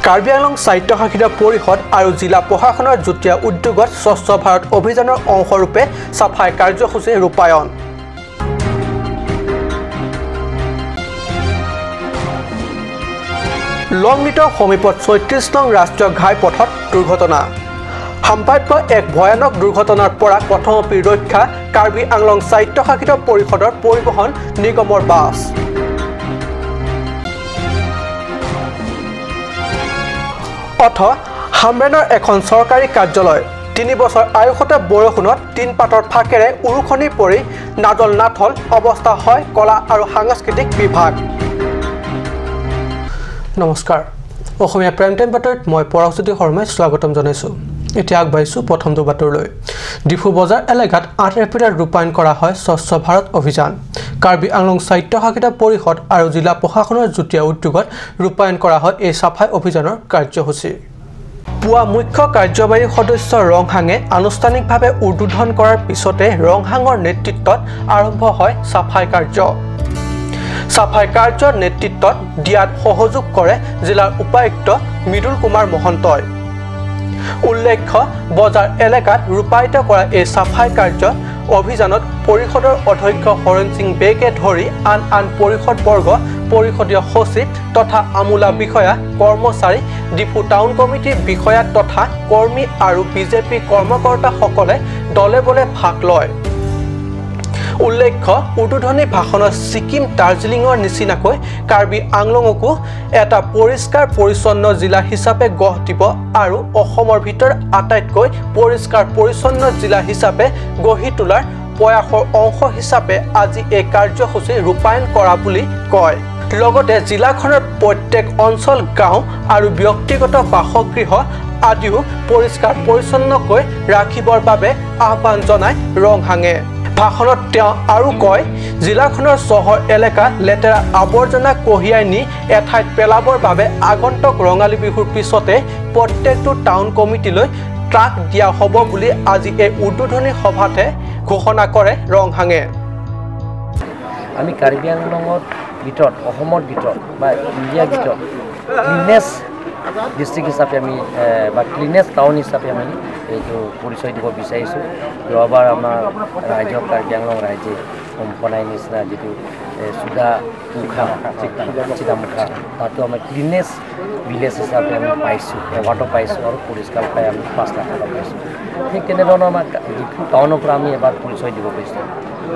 কাৰ্বি আংলং স্বায়ত্তশাসিত পৰিষদ আৰু জিলা প্ৰশাসনৰ যুটীয়া উদ্যোগত স্বচ্ছ ভাৰত অভিযানৰ অংশৰূপে সাফাই কাৰ্যসূচী ৰূপায়ণ। লংমিটৰ সমীপত ৩৬ নং ৰাষ্ট্ৰীয় ঘাইপথত দুৰ্ঘটনা। সম্ভাৱ্য এক ভয়ানক দুৰ্ঘটনাৰ পৰা প্ৰথমপি ৰক্ষা কাৰ্বি আংলং স্বায়ত্তশাসিত পৰিষদৰ পৰিবহণ নিগমৰ বাছ। অথ হামৰেনৰ এখন চৰকাৰী কাৰ্যালয় ৩ বছৰ আয়ুসতে বৰষুণত টিনপাতৰ ফাকেৰে উৰুখনি পৰি নাজল নাথল অৱস্থা হয় কলা আৰু সাংস্কৃতিক বিভাগ। নমস্কাৰ, অসমীয়া প্ৰাইম টাইম বাতৰিত মই পৰাগজ্যোতি শৰ্মাই স্বাগতম জনাইছোঁ। এতিয়া আগবাঢ়িছোঁ প্ৰথমটো বাতৰিলৈ। ডিফু বজাৰ এলেকাত ৮ এপ্ৰিলত ৰূপায়ণ কৰা হয় স্বচ্ছ ভাৰত অভিযান। কাৰ্বি আংলং স্বায়ত্তশাসিত পৰিষদ আৰু জিলা প্ৰশাসনৰ যুটীয়া উদ্যোগত ৰূপায়ণ কৰা হয় এই চাফাই অভিযানৰ কাৰ্যসূচী। পুৱা মুখ্য কাৰ্যবাহী সদস্য ৰংহাঙে আনুষ্ঠানিকভাৱে উদ্বোধন কৰাৰ পিছতে ৰংহাঙৰ নেতৃত্বত আৰম্ভ হয় চাফাই কাৰ্য। চাফাই কাৰ্যৰ নেতৃত্বত দিয়াত সহযোগ কৰে জিলাৰ উপায়ুক্ত মৃদুল কুমাৰ মহন্তই। উল্লেখ্য, বজাৰ এলেকাত ৰূপায়িত কৰা এই চাফাই কাৰ্য অভিযানত পৰিষদৰ অধ্যক্ষ হৰণ সিং বেগে ধৰি আন পৰিষদবৰ্গ, পৰিষদীয় সচিব তথা আমোলা বিষয়া, কৰ্মচাৰী, ডিফু টাউন কমিটিৰ বিষয়া তথা কৰ্মী আৰু বিজেপি কৰ্মকৰ্তাসকলে দলে বলে ভাগ লয়। উল্লেখ্য, উদ্বোধনী ভাষণত ছিকিম দাৰ্জিলিঙৰ নিচিনাকৈ কাৰ্বি আংলঙকো এটা পৰিষ্কাৰ পৰিচ্ছন্ন জিলা হিচাপে গঢ় দিব আৰু অসমৰ ভিতৰত আটাইতকৈ পৰিষ্কাৰ পৰিচ্ছন্ন জিলা হিচাপে গঢ়ি তোলাৰ প্ৰয়াসৰ অংশ হিচাপে আজি এই কাৰ্যসূচী ৰূপায়ণ কৰা বুলি কয়। লগতে জিলাখনৰ প্ৰত্যেক অঞ্চল, গাঁও আৰু ব্যক্তিগত বাসগৃহ আদিও পৰিষ্কাৰ পৰিচ্ছন্নকৈ ৰাখিবৰ বাবে আহ্বান জনায় ৰংহাঙে। ভাষণত তেওঁ আৰু কয়, জিলাখনৰ চহৰ এলেকা লেতেৰা আৱৰ্জনা কঢ়িয়াই নি এঠাইত পেলাবৰ বাবে আগন্তুক ৰঙালী বিহুৰ পিছতে প্ৰত্যেকটো টাউন কমিটিলৈ ট্ৰাক দিয়া হ'ব বুলি আজি এই উদ্বোধনী সভাতে ঘোষণা কৰে ৰংহাঙে। আমি কাৰ্বি আংলঙৰ ভিতৰত, অসমৰ ভিতৰত বা ইণ্ডিয়াৰ ভিতৰত ক্লিনেছ ডিষ্ট্ৰিক্ট হিচাপে আমি বা ক্লিনেছ টাউন হিচাপে আমি এইটো পৰিচয় দিব বিচাৰিছোঁ। যোৱাবাৰ আমাৰ ৰাইজক কাৰ্বি আংলং ৰাইজে সম্পনাই নিচিনা যিটো চিতামুখা তাতো আমি ক্লিনেছ ভিলেজ হিচাপে আমি পাইছোঁ, এৱাৰ্ডো পাইছোঁ আৰু পুৰস্কাৰ পাই আমি 5 লাখ টকা পাইছোঁ। ঠিক তেনেধৰণৰ আমাৰ ডিফু টাউনৰ পৰা আমি এবাৰ পৰিচয় দিব বিচাৰোঁ।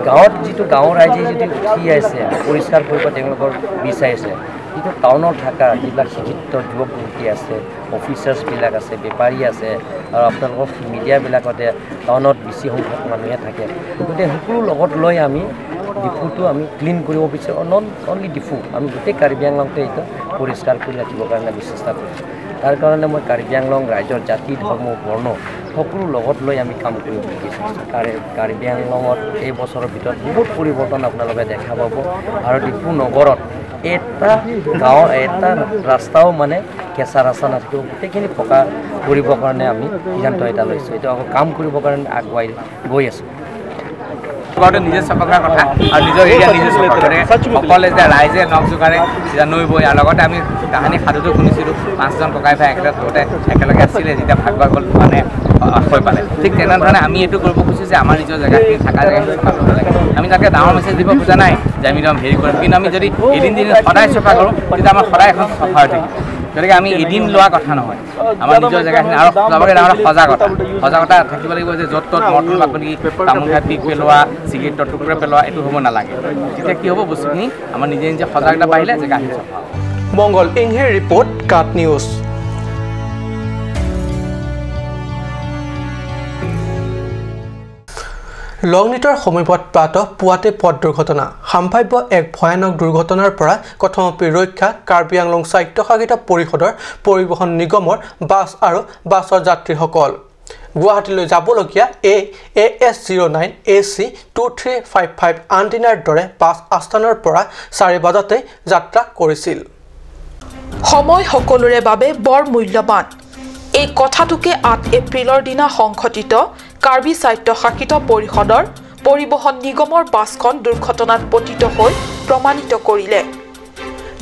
গাঁৱত যিটো গাঁৱৰ ৰাইজে যিটো উঠি আছে পৰিষ্কাৰ কৰিব তেওঁলোকৰ বিচাৰিছে, যিটো টাউনত থকা যিবিলাক শিক্ষিত যুৱক যুৱতী আছে, অফিচাৰ্ছবিলাক আছে, বেপাৰী আছে আৰু আপোনালোকৰ মিডিয়াবিলাকতে টাউনত বেছি সংখ্যক মানুহে থাকে। গতিকে সকলো লগত লৈ আমি ডিফুটো আমি ক্লিন কৰিব বিচাৰোঁ। নট অনলি ডিফু, আমি গোটেই কাৰ্বি আংলংটো এইটো পৰিষ্কাৰ কৰি ৰাখিবৰ কাৰণে আমি চেষ্টা কৰিছোঁ। তাৰ কাৰণে মই কাৰ্বি আংলং ৰাইজৰ জাতি, ধৰ্ম, বৰ্ণ সকলো লগত লৈ আমি কাম কৰিব বিচাৰিছোঁ। কাৰ্বি আংলঙত এই বছৰৰ ভিতৰত বহুত পৰিৱৰ্তন আপোনালোকে দেখা পাব আৰু ডিফু নগৰত এটা গাঁও, এটা ৰাস্তাও মানে কেঁচা ৰাস্তা নাথাকিব, গোটেইখিনি পকা কৰিবৰ কাৰণে আমি সিদ্ধান্ত এটা লৈছোঁ। এইটো আকৌ কাম কৰিবৰ কাৰণে আগুৱাই গৈ আছোঁ। নিজে চাফা কৰাৰ কথা আৰু নিজৰ এৰিয়া নিজে চাফা কৰে, সকলে যে ৰাইজে নখ জোকাৰে যেতিয়া নৈ বৈ। আৰু লগতে আমি কাহিনী সাধুটো শুনিছিলোঁ, 5জন ককাই ভাই একেলগে আছিলে, যেতিয়া ভাগ ভাগ হ'ল মানে হৈ পালে। ঠিক তেনেধৰণে আমি এইটো কৰিব খুজিছোঁ যে আমাৰ নিজৰ জেগাখিনি থকা জেগাখিনি চাফা কৰিব লাগে। আমি তাকে ডাঙৰ মেছেজ দিব খোজা নাই যে আমি একদম হেৰি কৰিম, কিন্তু আমি যদি এদিন সদায় চাফা কৰোঁ তেতিয়া আমাৰ সদায় এখন চাফা হৈ থাকিব। গতিকে আমি এদিন লোৱা কথা নহয়, আমাৰ নিজৰ জেগাখিনি আৰু চবকে ডাঙৰ সজাগতা থাকিব লাগিব যে য'ত ত'ত মৰ্টন বাকলি, তামোল খাই পিক পেলোৱা, চিগাৰেটৰ টুকুৰা পেলোৱা এইটো হ'ব নালাগে। তেতিয়া কি হ'ব, বস্তুখিনি আমাৰ নিজে সজাগতা বাঢ়িলে জেগাখিনি চাফা হ'ব। মংগল ইংহিৰ ৰিপৰ্ট, কাট নিউজ। লংনিটৰ সমীপত প্ৰাতঃ পুৱাতে পথ দুৰ্ঘটনা। সম্ভাৱ্য এক ভয়ানক দুৰ্ঘটনাৰ পৰা প্ৰথমপি ৰক্ষা কাৰ্বি আংলং স্বায়ত্তশাসিত পৰিষদৰ পৰিবহণ নিগমৰ বাছ আৰু বাছৰ যাত্ৰীসকল। গুৱাহাটীলৈ যাবলগীয়া AS09 AC 2355 আণ্টিনাৰ দৰে বাছ আস্থানৰ পৰা 4 বজাতে যাত্ৰা কৰিছিল। সময় সকলোৰে বাবে বৰ মূল্যৱান। এই কথাটোকে 8 এপ্ৰিলৰ দিনা সংঘটিত কাৰ্বি স্বায়ত্তশাসিত পৰিষদৰ পৰিবহণ নিগমৰ বাছখন দুৰ্ঘটনাত পতিত হৈ প্ৰমাণিত কৰিলে।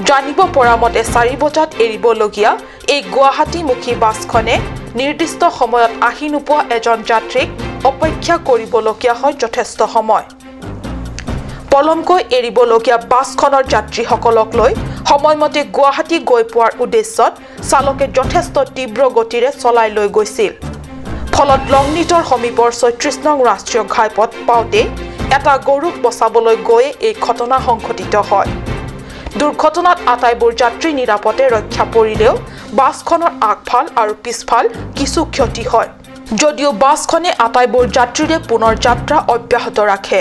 জানিব পৰা মতে 4 বজাত এৰিবলগীয়া এই গুৱাহাটীমুখী বাছখনে নিৰ্দিষ্ট সময়ত আহি নোপোৱা এজন যাত্ৰীক অপেক্ষা কৰিবলগীয়া হয় যথেষ্ট সময় পলমকৈ এৰিবলগীয়া বাছখনৰ যাত্ৰীসকলক লৈ সময়মতে গুৱাহাটী গৈ পোৱাৰ উদ্দেশ্যত চালকে যথেষ্ট তীব্ৰ গতিৰে চলাই লৈ গৈছিল ফলত লংনিটৰ সমীপৰ ৩৬ নং ৰাষ্ট্ৰীয় ঘাইপথ পাওঁতে এটা গৰুক বচাবলৈ গৈ এই ঘটনা সংঘটিত হয় দুৰ্ঘটনাত আটাইবোৰ যাত্ৰী নিৰাপদে ৰক্ষা পৰিলেও বাছখনৰ আগফাল আৰু পিছফাল কিছু ক্ষতি হয় যদিও বাছখনে আটাইবোৰ যাত্ৰীৰে পুনৰ যাত্ৰা অব্যাহত ৰাখে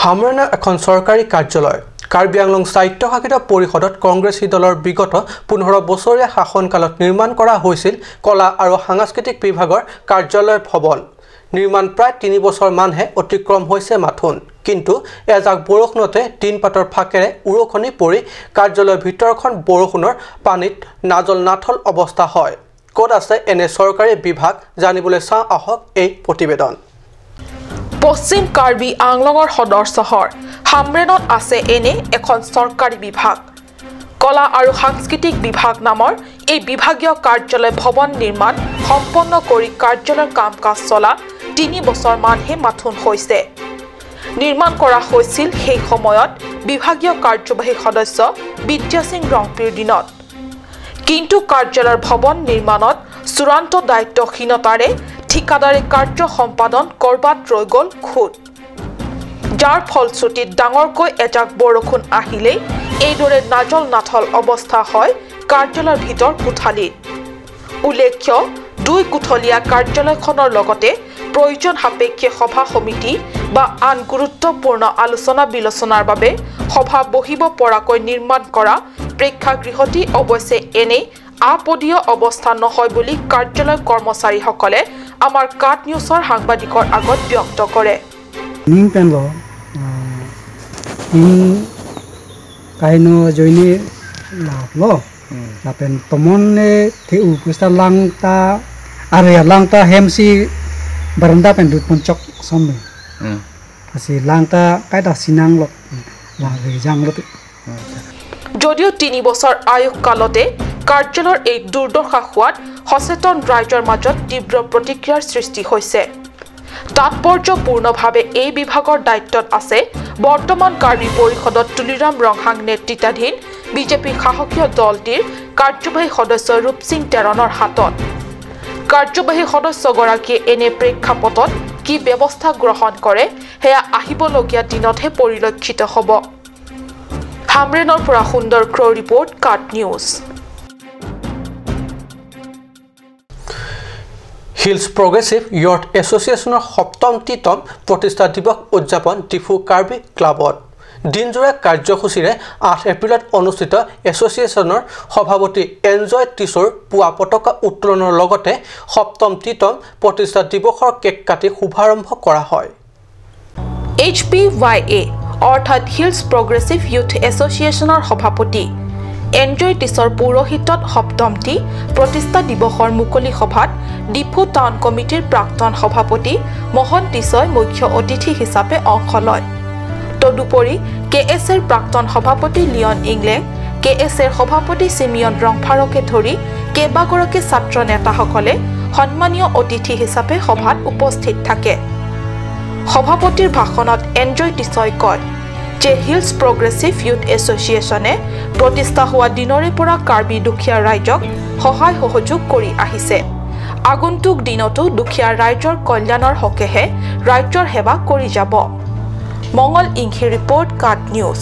হামৰেনৰ এখন চৰকাৰী কাৰ্যালয় কাৰ্বি আংলং সাহিত্য শাখিত পৰিষদত কংগ্ৰেছী দলৰ বিগত 15 বছৰীয়া শাসনকালত নিৰ্মাণ কৰা হৈছিল কলা আৰু সাংস্কৃতিক বিভাগৰ কাৰ্যালয় ভৱন নিৰ্মাণ প্ৰায় 3 বছৰ মানহে অতিক্ৰম হৈছে মাথোন কিন্তু এজাক বৰষুণতে তিনপাতৰ ফাকেৰে উৰখনি পৰি কাৰ্যালয়ৰ ভিতৰখন বৰষুণৰ পানীত নাজল নাথল অৱস্থা হয় ক'ত আছে এনে চৰকাৰী বিভাগ জানিবলৈ চাওঁ আহক এই প্ৰতিবেদন পশ্চিম কাৰ্বি আংলঙৰ সদৰ চহৰ হামৰেনত আছে এনে এখন চৰকাৰী বিভাগ কলা আৰু সাংস্কৃতিক বিভাগ নামৰ এই বিভাগীয় কাৰ্যালয় ভৱন নিৰ্মাণ সম্পন্ন কৰি কাৰ্যালয়ৰ কাম-কাজ চলা 3 বছৰ মানহে মাথোন হৈছে নিৰ্মাণ কৰা হৈছিল সেই সময়ত বিভাগীয় কাৰ্যবাহী সদস্য বিদ্যা সিং ৰংপিৰ দিনত কিন্তু কাৰ্যালয়ৰ ভৱন নিৰ্মাণত চূড়ান্ত দায়িত্বহীনতাৰে ঠিকাদাৰী কাৰ্য সম্পাদন কৰবাত ৰৈ গ'ল খুদ যাৰ ফলশ্ৰুতিত ডাঙৰকৈ এজাক বৰষুণ আহিলেই এইদৰে নাজল নাথল অৱস্থা হয় কাৰ্যালয়ৰ ভিতৰ কোঠালীত উল্লেখ্য 2 কোঠলীয়া কাৰ্যালয়খনৰ লগতে প্ৰয়োজন সাপেক্ষে সভা সমিতি বা আন গুৰুত্বপূৰ্ণ আলোচনা বিলোচনাৰ বাবে সভা বহিব পৰাকৈ নিৰ্মাণ কৰা প্ৰেক্ষাগৃহটি অৱশ্যে এনে আপদীয় অৱস্থা নহয় বুলি কাৰ্যালয় কৰ্মচাৰীসকলে আমাৰ কাট নিউজৰ সাংবাদিকৰ আগত ব্যক্ত কৰে নিংপেনলো কাইনো জইনি লাভলো লাপেন তমনে the উপস্তা langta area langta hemsi baranda pendut puncak sombe asi langta kaida sinang lo la rejang lo যদিও 3 বছৰ আয়ুস কালতে কাৰ্যালয়ৰ এই দুৰ্দশা হোৱাত সচেতন ৰাইজৰ মাজত তীব্ৰ প্ৰতিক্ৰিয়াৰ সৃষ্টি হৈছে তাৎপৰ্যপূৰ্ণভাৱে এই বিভাগৰ দায়িত্বত আছে বৰ্তমান কাৰ্বি পৰিষদত তুলিৰাম ৰংহাং নেতৃত্বাধীন বিজেপি শাসকীয় দলটিৰ কাৰ্যবাহী সদস্য ৰূপসিং তেৰণৰ হাতত কাৰ্যবাহী সদস্যগৰাকীয়ে এনে প্ৰেক্ষাপটত কি ব্যৱস্থা গ্ৰহণ কৰে হেয়া আহিবলগীয়া দিনতহে পৰিলক্ষিত হ'ব হামৰেনৰ পৰা সুন্দৰ ক্ৰ ৰিপৰ্ট কাট নিউজ হিলছ প্ৰগ্ৰেছিভ ইয়ৰ্থ এছ'চিয়েশ্যনৰ 7ম প্ৰতিষ্ঠা দিৱস উদযাপন ডিফু কাৰ্বি ক্লাবত দিনজোৰা কাৰ্যসূচীৰে 8 এপ্ৰিলত অনুষ্ঠিত এছ'চিয়েশ্যনৰ সভাপতি এনজয় টিছৰ পুৱা পতাকা উত্তোলনৰ লগতে 7ম প্ৰতিষ্ঠা দিৱসৰ কেক কাটি শুভাৰম্ভ কৰা হয় HPYA অৰ্থাৎ হিলছ প্ৰগ্ৰেছিভ ইউথ এছ'চিয়েশ্যনৰ সভাপতি এনজয় টিছৰ পৌৰোহিত্যত 7টি প্ৰতিষ্ঠা দিৱসৰ মুকলি সভাত ডিফু টাউন কমিটিৰ প্ৰাক্তন সভাপতি মোহন টিছই মুখ্য অতিথি হিচাপে অংশ লয় তদুপৰি কেএছৰ প্ৰাক্তন সভাপতি লিয়ন ইংলেং কেএছৰ সভাপতি সিমিয়ন ৰংফাৰকে ধৰি কেইবাগৰাকী ছাত্ৰ নেতাসকলে সন্মানীয় অতিথি হিচাপে সভাত উপস্থিত থাকে সভাপতিৰ ভাষণত এনজয় টিছই কয় যে হিলছ প্ৰগ্ৰেছিভ ইউথ এছ'চিয়েশ্যনে প্ৰতিষ্ঠা হোৱা দিনৰে পৰা কাৰ্বি দুখীয়া ৰাইজক সহায় সহযোগ কৰি আহিছে আগন্তুক দিনতো দুখীয়া ৰাইজৰ কল্যাণৰ হকেহে ৰাজ্যৰ সেৱা কৰি যাব মঙ্গল ইংহি ৰিপৰ্ট কাট নিউজ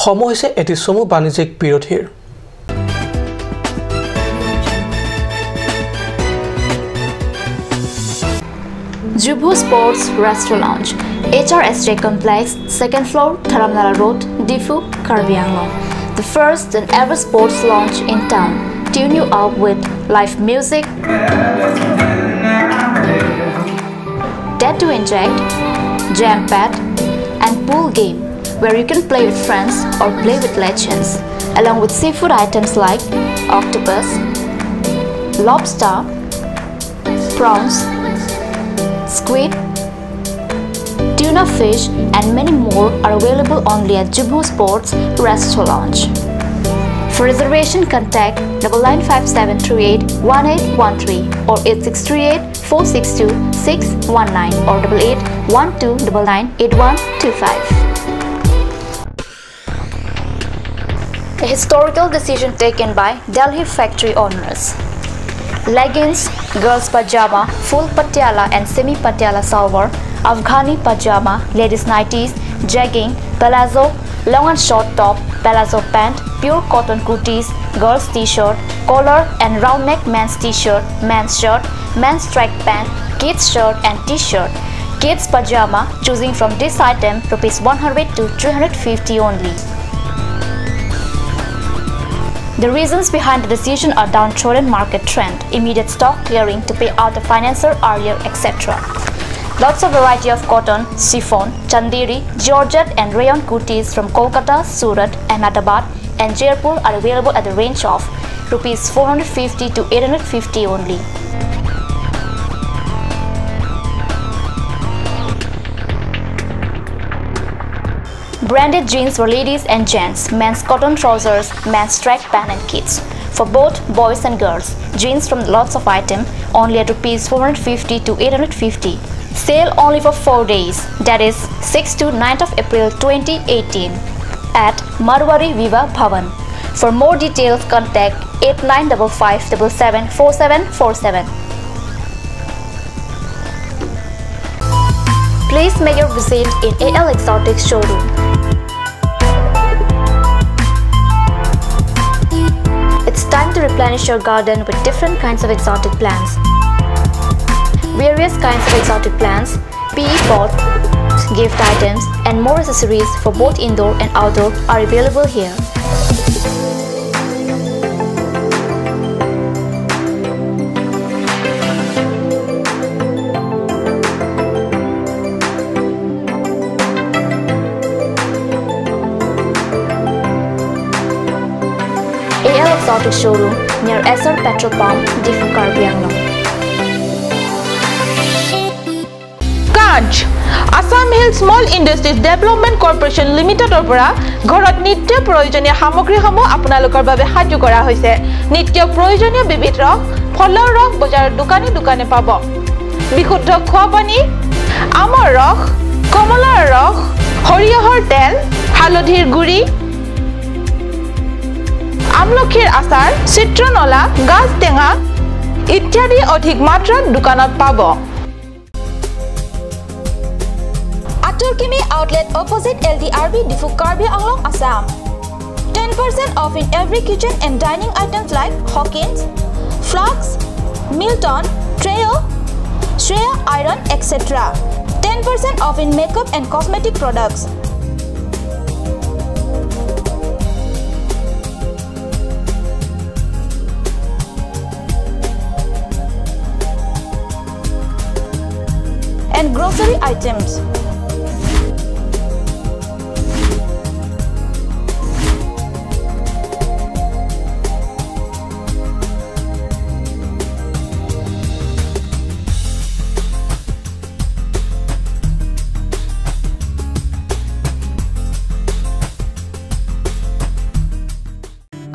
সময় হৈছে এটি চমু বাণিজ্যিক বিৰতিৰ Jubu Sports Restaurant Lounge, HRSJ Complex, 2nd floor, Dharamnala Road, Difu, Karbi Anglong. The first and ever sports lounge in town. Tune you up with live music, Dare to Inject, Jam Pad, and pool game where you can play with friends or play with legends, along with seafood items like octopus, lobster, prawns, squid, tuna fish, and many more are available only at Jubu Sports Restaurant Lounge. For reservation, contact 9957381813 or 8638462619 or 8812998125. A historical decision taken by Delhi factory owners. Leggings, girls pajama, full patiala and semi patiala salwar, Afghani pajama, ladies nighties, jegging, palazzo, long and short top, palazzo pant, pure cotton kurtis, girls t-shirt, collar and round neck men's t-shirt, men's shirt, men's track pant, kids shirt and t-shirt, kids pajama, choosing from this item ₹100 to $350 only. The reasons behind the decision are downtrodden market trend, immediate stock clearing to pay out the financier earlier, etc. Lots of variety of cotton, chiffon, chanderi, georgette and rayon kurtis from Kolkata, Surat, Ahmedabad and Jaipur are available at the range of ₹450 to $850 only. Branded jeans for ladies and gents, men's cotton trousers, men's track pant and kids. For both boys and girls, jeans from lots of items only at ₹450 to $850. Sale only for 4 days, that is 6th to 9th of April 2018 at Marwari Viva Bhavan. For more details, contact 8955774747. Please make your visit in AL Exotic showroom. It's time to replenish your garden with different kinds of exotic plants. Various kinds of exotic plants, PE pots, gift items, and more accessories for both indoor and outdoor are available here. AL Exotic Showroom near SR Petrol Pump, Diffu, Karbi Anglong. Assamese Small Industries Development Corporation Limited opera ঘৰত নিত্য প্ৰয়োজনীয় সামগ্ৰীসমূহ আপোনালোকৰ বাবে সাজু কৰা হৈছে নিত্য প্ৰয়োজনীয় বিবিধ ৰস ফলৰ ৰস বজাৰৰ দোকানে দোকানে পাব বিশুদ্ধ খোৱা পানী আমৰ ৰস কমলাৰ ৰস সৰিয়হৰ তেল হালধিৰ গুড়ি আমলখিৰ আচাৰ চিত্ৰনলা গাজ টেঙা ইত্যাদি অধিক মাত্ৰাত দোকানত পাব Turkimi outlet opposite LDRB Diffu, Karbi Anglong, Assam. 10% off in every kitchen and dining items like Hawkins, Flax, Milton, Treo, Shreya Iron, etc. 10% off in makeup and cosmetic products. And grocery items.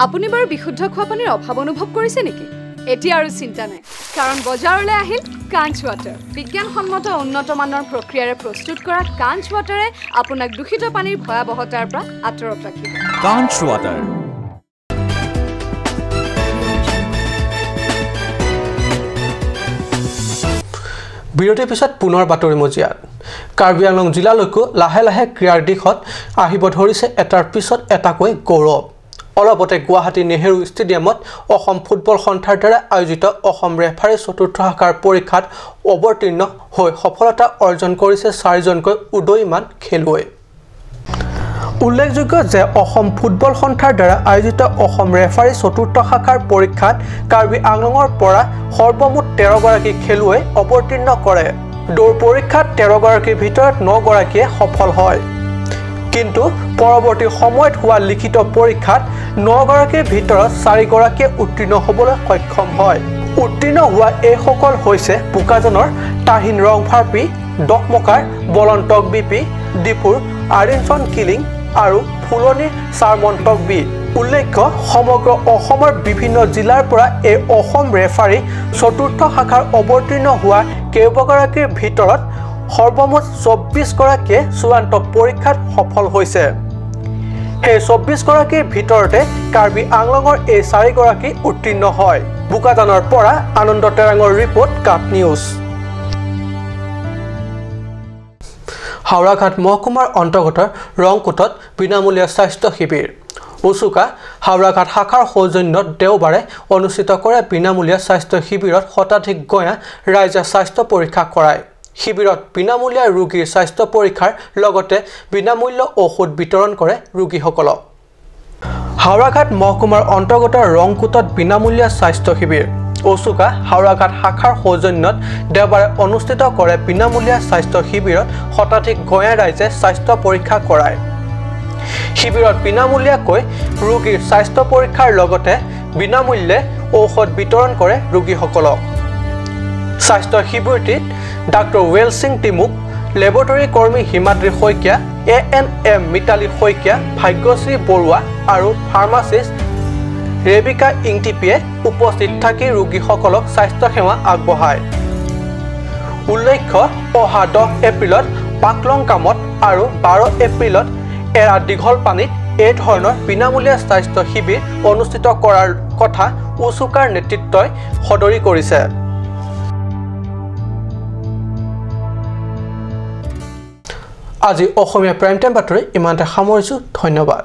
আপুনি বাৰু বিশুদ্ধ খোৱা পানীৰ অভাৱ অনুভৱ কৰিছে নেকি এতিয়া আৰু চিন্তা নাই কাৰণ বজাৰলৈ আহিল কাঞ্চ ৱাটাৰ বিজ্ঞানসন্মত উন্নত মানৰ প্ৰক্ৰিয়াৰে প্ৰস্তুত কৰা কাঞ্চ ৱাটাৰে আপোনাক দূষিত পানীৰ ভয়াৱহতাৰ পৰা আঁতৰত ৰাখিব কাঞ্চ ৱাটাৰ বিৰতিৰ পিছত পুনৰ বাতৰি মজিয়াত কাৰ্বি আংলং জিলালৈকো লাহে লাহে ক্ৰীড়াৰ দিশত আহিব ধৰিছে এটাৰ পিছত এটাকৈ গৌৰৱ অলপতে গুৱাহাটী নেহেৰু ষ্টেডিয়ামত অসম ফুটবল সন্থাৰ দ্বাৰা আয়োজিত অসম ৰেফাৰী চতুৰ্থ শাখাৰ পৰীক্ষাত অৱতীৰ্ণ হৈ সফলতা অৰ্জন কৰিছে 4জনকৈ উদয়মান খেলুৱৈ উল্লেখযোগ্য যে অসম ফুটবল সন্থাৰ দ্বাৰা আয়োজিত অসম ৰেফাৰী চতুৰ্থ শাখাৰ পৰীক্ষাত কাৰ্বি আংলঙৰ পৰা সৰ্বমুঠ 13 গৰাকী খেলুৱৈ অৱতীৰ্ণ কৰে দৌৰ পৰীক্ষাত 13 গৰাকীৰ ভিতৰত 9 গৰাকীয়ে সফল হয় কিন্তু পৰৱৰ্তী সময়ত হোৱা লিখিত পৰীক্ষাত 9 গৰাকীৰ ভিতৰত 4 গৰাকীয়ে উত্তীৰ্ণ হ'বলৈ সক্ষম হয় উত্তীৰ্ণ হোৱা এই সকল হৈছে বোকাজনৰ তাহিন ৰংভাৰপি ডকমকাৰ বলন্তক বিপি ডিপুৰ আৰিনচন কিলিং আৰু ফুলনিৰ চাৰমন্তক বি উল্লেখ্য সমগ্ৰ অসমৰ বিভিন্ন জিলাৰ পৰা এই অসম ৰেফাৰী চতুৰ্থ শাখাৰ অৱতীৰ্ণ হোৱা কেইবাগৰাকীৰ ভিতৰত সৰ্বমুঠ 24 গৰাকীয়ে চূড়ান্ত পৰীক্ষাত সফল হৈছে সেই 24 গৰাকীৰ ভিতৰতে কাৰ্বি আংলঙৰ এই 4 গৰাকী উত্তীৰ্ণ হয় বুকাজানৰ পৰা আনন্দ তেৰাঙৰ ৰিপৰ্ট কাপ নিউজ হাওড়াঘাট মহকুমাৰ অন্তৰ্গত ৰংকুটত বিনামূলীয়া স্বাস্থ্য শিবিৰ উচুকা হাওড়াঘাট শাখাৰ সৌজন্যত দেওবাৰে অনুষ্ঠিত কৰে বিনামূলীয়া স্বাস্থ্য শিবিৰত শতাধিক গঞা ৰাইজে স্বাস্থ্য পৰীক্ষা কৰায় শিবিৰত বিনামূলীয়া ৰোগীৰ স্বাস্থ্য পৰীক্ষাৰ লগতে বিনামূল্য ঔষধ বিতৰণ কৰে ৰোগীসকলক হাওড়াঘাট মহকুমাৰ অন্তৰ্গত ৰংকুটত বিনামূলীয়া স্বাস্থ্য শিবিৰ ওচুকা হাওড়াঘাট শাখাৰ সৌজন্যত দেওবাৰে অনুষ্ঠিত কৰে বিনামূলীয়া স্বাস্থ্য শিবিৰত শতাধিক গঞা ৰাইজে স্বাস্থ্য পৰীক্ষা কৰায় শিবিৰত বিনামূলীয়াকৈ ৰোগীৰ স্বাস্থ্য পৰীক্ষাৰ লগতে বিনামূল্যে ঔষধ বিতৰণ কৰে ৰোগীসকলক স্বাস্থ্য শিবিৰটিত ডাক্তৰ ৱেলসিং টিমুক লেবৰেটৰী কৰ্মী হিমাদ্ৰী শইকীয়া ANM মিতালী শইকীয়া ভাগ্যশ্ৰী বৰুৱা আৰু ফাৰ্মাচিষ্ট ৰেবিকা ইংটিপিয়ে উপস্থিত থাকি ৰোগীসকলক স্বাস্থ্য সেৱা আগবঢ়ায় উল্লেখ্য অহা 10 এপ্ৰিলত পাকলং কামত আৰু 12 এপ্ৰিলত এৰা দীঘল পানীত এই ধৰণৰ বিনামূলীয়া স্বাস্থ্য শিবিৰ অনুষ্ঠিত কৰাৰ কথা উচুকাৰ নেতৃত্বই সদৰি কৰিছে আজি অসমীয়া প্ৰাইম টাইম বাতৰি ইমানতে সামৰিছো ধন্যবাদ